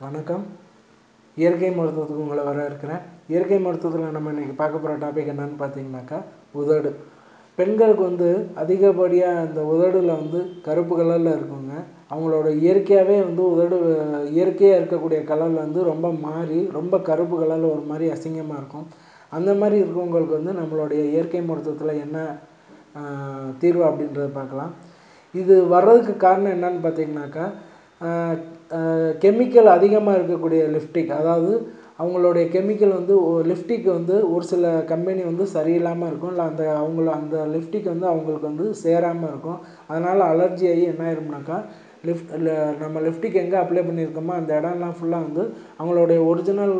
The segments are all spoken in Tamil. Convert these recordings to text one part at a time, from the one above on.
வணக்கம். இயற்கை மருத்துவத்துக்கு உங்களை வரவேற்கிறேன். இயற்கை மருத்துவத்தில் நம்ம இன்றைக்கி பார்க்க போகிற டாபிக் என்னன்னு பார்த்தீங்கன்னாக்கா உதடு. பெண்களுக்கு அதிகப்படியாக அந்த உதடில் கருப்பு கலரில் இருக்குங்க. அவங்களோட இயற்கையாகவே உதடு இயற்கையாக இருக்கக்கூடிய கலரில் ரொம்ப மாறி ரொம்ப கருப்பு கலரில் ஒரு மாதிரி அசிங்கமாக இருக்கும். அந்த மாதிரி இருக்கவங்களுக்கு நம்மளுடைய இயற்கை மருத்துவத்தில் என்ன தீர்வு அப்படின்றத பார்க்கலாம். இது வர்றதுக்கு காரணம் என்னன்னு பார்த்தீங்கன்னாக்கா கெமிக்கல் அதிகமாக இருக்கக்கூடிய லிப்ஸ்டிக், அதாவது அவங்களுடைய கெமிக்கல் லிப்ஸ்டிக் ஒரு சில கம்பெனி சரியில்லாமல் இருக்கும். இல்லை அந்த லிப்ஸ்டிக் அவங்களுக்கு சேராமல் இருக்கும். அதனால் அலர்ஜி ஆகி என்ன ஆயிரும்னாக்கா நம்ம லிப்ஸ்டிக் எங்கே அப்ளை பண்ணியிருக்கோமோ அந்த இடம்லாம் ஃபுல்லாக அவங்களுடைய ஒரிஜினல்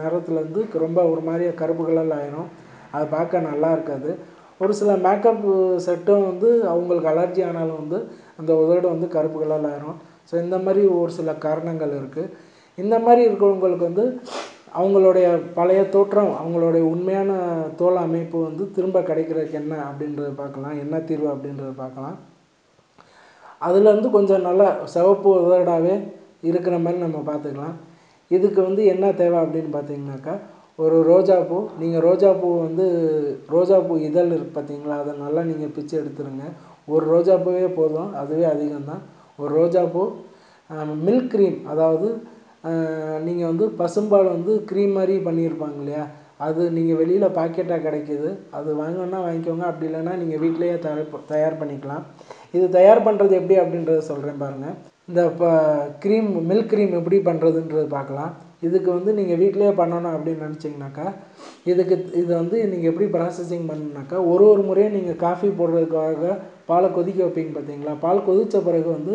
நிறத்துலேருந்து ரொம்ப ஒரு மாதிரியாக கருப்பு கலரில் ஆயிரும். அதை பார்க்க நல்லா இருக்காது. ஒரு சில மேக்கப் செட்டும் அவங்களுக்கு அலர்ஜி ஆனாலும் அந்த உதடு கருப்பு கலரில் ஆயிரும். ஸோ இந்த மாதிரி ஒரு சில காரணங்கள் இருக்குது. இந்த மாதிரி இருக்கிறவங்களுக்கு அவங்களுடைய பழைய தோற்றம், அவங்களுடைய உண்மையான தோல் அமைப்பு திரும்ப கிடைக்கிறதுக்கு என்ன அப்படின்றத பார்க்கலாம். என்ன தீர்வு அப்படின்றத பார்க்கலாம். அதில் கொஞ்சம் நல்லா சிவப்பு உதடாகவே இருக்கிற மாதிரி நம்ம பார்த்துக்கலாம். இதுக்கு என்ன தேவை அப்படின்னு பார்த்தீங்கன்னாக்கா ஒரு ரோஜாப்பூ. நீங்கள் ரோஜாப்பூ இதழ் இருக்குது பார்த்தீங்களா, அதை நல்லா நீங்கள் பிச்சு எடுத்துருங்க. ஒரு ரோஜாப்பூவே போதும், அதுவே அதிகம்தான். ஒரு ரோஜாப்பூ, மில்க் க்ரீம், அதாவது நீங்கள் பசும்பால் க்ரீம் மாதிரி பண்ணியிருப்பாங்க இல்லையா, அது நீங்கள் வெளியில் பாக்கெட்டாக கிடைக்கிது, அது வாங்கணுன்னா வாங்கிக்கோங்க. அப்படி இல்லைன்னா நீங்கள் வீட்டிலையே தயார் பண்ணிக்கலாம். இது தயார் பண்ணுறது எப்படி அப்படின்றத சொல்கிறேன் பாருங்கள். இந்த மில்க் க்ரீம் எப்படி பண்ணுறதுன்றது பார்க்கலாம். இதுக்கு நீங்கள் வீட்டிலையே பண்ணணும் அப்படின்னு நினச்சிங்கனாக்கா இது நீங்கள் எப்படி ப்ராசஸிங் பண்ணணுனாக்கா ஒரு முறையும் நீங்கள் காஃபி போடுறதுக்காக பாலை கொதிக்க வைப்பீங்க பார்த்தீங்களா, பால் கொதித்த பிறகு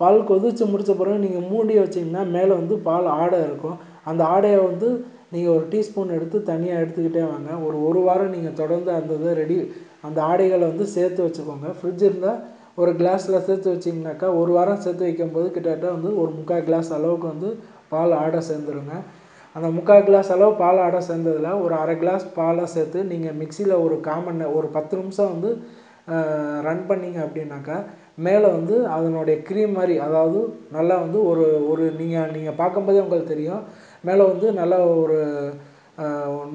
பால் கொதித்து முடித்த பிறகு நீங்கள் மூடி வச்சிங்கன்னா மேலே பால் ஆடை இருக்கும். அந்த ஆடையை நீங்கள் ஒரு டீஸ்பூன் எடுத்து தனியாக எடுத்துக்கிட்டே வாங்க. ஒரு வாரம் நீங்கள் தொடர்ந்து அந்த ஆடைகளை சேர்த்து வச்சுக்கோங்க. ஃப்ரிட்ஜ் இருந்தால் ஒரு கிளாஸில் சேர்த்து வச்சிங்கனாக்கா ஒரு வாரம் சேர்த்து வைக்கும்போது கிட்டத்தட்ட ஒரு 3/4 கிளாஸ் அளவுக்கு பால் ஆடை சேர்ந்துருங்க. அந்த 3/4 கிளாஸ் அளவு பால் ஆடை சேர்ந்ததில் ஒரு அரை கிளாஸ் பாலை சேர்த்து நீங்கள் மிக்சியில் ஒரு 10 நிமிஷம் ரன் பண்ணிங்க அப்படின்னாக்கா மேலே அதனுடைய க்ரீம் மாதிரி, அதாவது நல்லா ஒரு நீங்கள் பார்க்கும்போதே உங்களுக்கு தெரியும், மேலே நல்லா ஒரு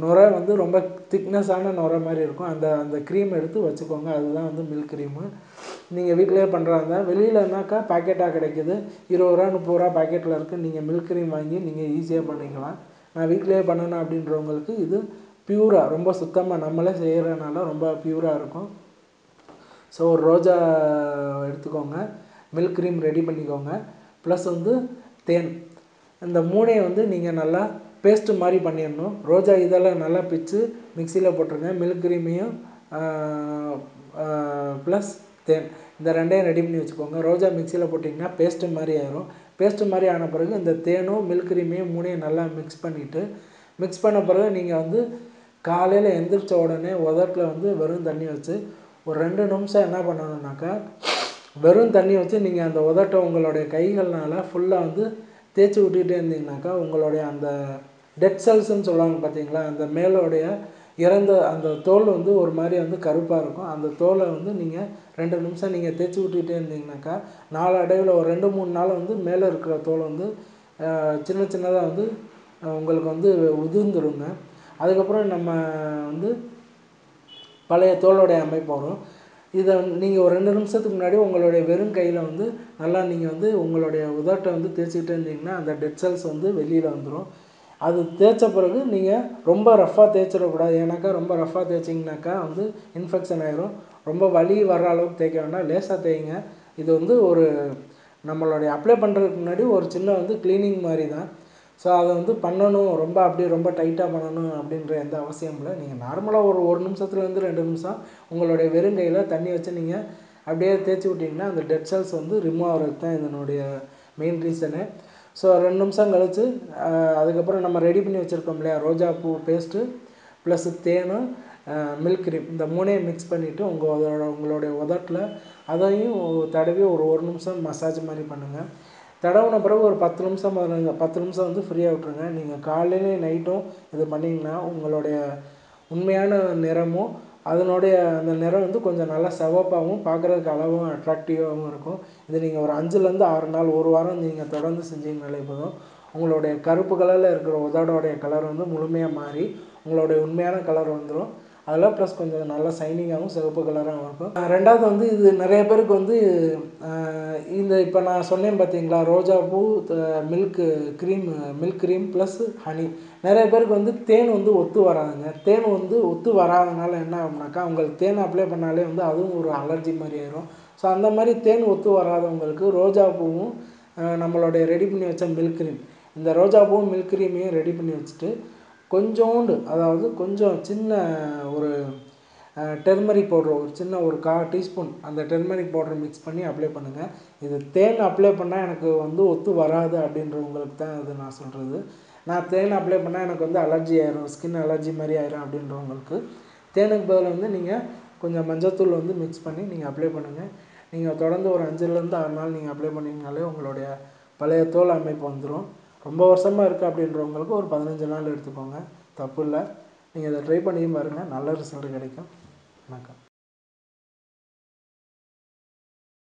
நுரை ரொம்ப திக்னஸான நுரை மாதிரி இருக்கும். அந்த க்ரீம் எடுத்து வச்சுக்கோங்க. அதுதான் மில்க் க்ரீமு. நீங்கள் வீட்டிலே பண்ணுறாங்க. வெளியிலனாக்கா பாக்கெட்டாக கிடைக்கிது, 20 ரூபா 30 ரூபா பாக்கெட்டில் இருக்குது. நீங்கள் மில்க் க்ரீம் வாங்கி நீங்கள் ஈஸியாக பண்ணிக்கலாம். நான் வீட்டிலே பண்ணணும் அப்படின்றவங்களுக்கு இது ப்யூராக ரொம்ப சுத்தமாக நம்மளே செய்கிறதுனால ரொம்ப ப்யூராக இருக்கும். ஸோ ஒரு ரோஜா எடுத்துக்கோங்க, மில்க் க்ரீம் ரெடி பண்ணிக்கோங்க, ப்ளஸ் தேன். இந்த மூணையும் நீங்கள் நல்லா பேஸ்ட்டு மாதிரி பண்ணிடணும். ரோஜா இதெல்லாம் நல்லா பிச்சு மிக்சியில் போட்டுருங்க. மில்க் க்ரீமையும் ப்ளஸ் தேன், இந்த ரெண்டையும் ரெடி பண்ணி வச்சுக்கோங்க. ரோஜா மிக்சியில் போட்டிங்கன்னா பேஸ்ட்டு மாதிரி ஆயிரும். பேஸ்ட்டு மாதிரி ஆன பிறகு இந்த தேனும் மில்க் க்ரீமையும் மூணையும் நல்லா மிக்ஸ் பண்ண பிறகு நீங்கள் காலையில் எந்திரிச்ச உடனே உதட்டில் வெறும் தண்ணி வச்சு ஒரு 2 நிமிஷம் என்ன பண்ணணுன்னாக்கா வெறும் தண்ணி வச்சு நீங்கள் அந்த உதட்டை உங்களுடைய கைகள்னால் ஃபுல்லாக தேய்ச்சி விட்டுக்கிட்டே இருந்தீங்கனாக்கா உங்களுடைய அந்த டெட் செல்ஸ்ன்னு சொல்லுவாங்க பார்த்தீங்களா, அந்த மேலோடைய இறந்த அந்த தோல் ஒரு மாதிரி கருப்பாக இருக்கும். அந்த தோலை நீங்கள் 2 நிமிஷம் நீங்கள் தேய்ச்சி விட்டுக்கிட்டே இருந்தீங்கனாக்கா நாளடைவில் ஒரு 2-3 நாள் மேலே இருக்கிற தோல் சின்ன சின்னதாக உங்களுக்கு உதிர்ந்துருங்க. அதுக்கப்புறம் நம்ம பழைய தோலோடைய அமைப்பு வரும். இதை நீங்கள் ஒரு 2 நிமிஷத்துக்கு முன்னாடி உங்களுடைய வெறும் கையில் நல்லா நீங்கள் உங்களுடைய உதட்டை தேய்ச்சிக்கிட்டே இருந்தீங்கன்னா அந்த டெட் செல்ஸ் வெளியில் வந்துடும். அது தேய்ச்ச பிறகு நீங்கள் ரொம்ப ரஃப்பாக தேய்ச்சிடக்கூடாது. ஏன்னாக்கா ரொம்ப ரஃப்பாக தேய்ச்சிங்கனாக்கா இன்ஃபெக்ஷன் ஆகிரும். ரொம்ப வலி வர்ற அளவுக்கு தேய்க்க வேண்டாம், லேசாக தேய்ங்க. இது ஒரு நம்மளுடைய அப்ளை பண்ணுறதுக்கு முன்னாடி ஒரு சின்ன க்ளீனிங் மாதிரி தான். ஸோ அதை பண்ணணும், ரொம்ப டைட்டாக பண்ணணும் அப்படின்ற எந்த அவசியம் இல்லை. நீங்கள் நார்மலாக ஒரு நிமிஷத்துலேருந்து 2 நிமிஷம் உங்களுடைய வெறுங்கையில் தண்ணி வச்சு நீங்கள் அப்படியே தேய்ச்சி விட்டிங்கன்னா அந்த டெட் செல்ஸ் ரிமூவ் ஆகிறதுக்கு தான் இதனுடைய மெயின் ரீசனு. ஸோ 2 நிமிஷம் கழித்து அதுக்கப்புறம் நம்ம ரெடி பண்ணி வச்சுருக்கோம் இல்லையா, ரோஜாப்பூ பேஸ்ட்டு ப்ளஸ் தேனும் மில்க் க்ரீம், இந்த மூணையும் மிக்ஸ் பண்ணிவிட்டு உங்களுடைய உதட்டில் அதையும் தடவி ஒரு நிமிஷம் மசாஜ் மாதிரி பண்ணுங்கள். தடவின பிறகு ஒரு 10 நிமிஷம் 10 நிமிஷம் ஃப்ரீயாக விட்டுருங்க. நீங்கள் காலையிலையும் நைட்டும் இது பண்ணிங்கன்னா உங்களுடைய உண்மையான நிறமும் அதனுடைய அந்த நிறம் கொஞ்சம் நல்லா சிவப்பாகவும் பார்க்குறதுக்கு அளவும் அட்ராக்டிவாகவும் இருக்கும். இது நீங்கள் ஒரு 5லேருந்து 6 நாள் ஒரு வாரம் நீங்கள் தொடர்ந்து செஞ்சீங்கனாலே போதும். உங்களுடைய கருப்பு கலரில் இருக்கிற உதடோடைய கலர் வந்து முழுமையாக மாறி உங்களுடைய உண்மையான கலர் வந்துடும். அதில் ப்ளஸ் கொஞ்சம் நல்லா ஷைனிங்காகவும் சிவப்பு கலராகவும் இருக்கும். ரெண்டாவது வந்து இது நிறைய பேருக்கு வந்து இந்த இப்போ நான் சொன்னேன் பார்த்தீங்களா, ரோஜாப்பூ மில்க் க்ரீம் ப்ளஸ் ஹனி. நிறைய பேருக்கு வந்து தேன் வந்து ஒத்து வராதுங்க. தேன் வந்து ஒத்து வராதனால என்ன ஆகும்னாக்கா, அவங்களுக்கு தேன் அப்ளை பண்ணாலே வந்து அதுவும் ஒரு அலர்ஜி மாதிரி ஆயிரும். ஸோ அந்த மாதிரி தேன் ஒத்து வராதவங்களுக்கு ரோஜாப்பூவும் நம்மளுடைய ரெடி பண்ணி வச்ச மில்க் க்ரீம், இந்த ரோஜாப்பூவும் மில்க் க்ரீமையும் ரெடி பண்ணி வச்சுட்டு கொஞ்சோண்டு, அதாவது கொஞ்சம் சின்ன ஒரு டெர்மரிக் பவுடர், ஒரு சின்ன ஒரு 1/4 டீஸ்பூன் அந்த டெர்மரிக் பவுடர் மிக்ஸ் பண்ணி அப்ளை பண்ணுங்கள். இது தேன் அப்ளை பண்ணால் எனக்கு வந்து ஒத்து வராது அப்படின்றவங்களுக்கு தான் இது நான் சொல்கிறது. நான் தேன் அப்ளை பண்ணால் எனக்கு வந்து அலர்ஜி ஆயிரும், ஸ்கின் அலர்ஜி மாதிரி ஆயிரும் அப்படின்றவங்களுக்கு தேனுக்கு பதில் வந்து நீங்கள் கொஞ்சம் மஞ்சத்தூள் வந்து மிக்ஸ் பண்ணி நீங்கள் அப்ளை பண்ணுங்கள். நீங்கள் தொடர்ந்து ஒரு 5லேருந்து 6 நாள் நீங்கள் அப்ளை பண்ணிங்கனாலே உங்களுடைய பழைய தோல் அமைப்பு வந்துடும். ரொம்ப வருஷமாக இருக்குது அப்படின்றவங்களுக்கு ஒரு 15 நாள் எடுத்துக்கோங்க, தப்பு இல்லை. நீங்கள் இதை ட்ரை பண்ணியும் பாருங்கள், நல்ல ரிசல்ட் கிடைக்கும். வணக்கம்.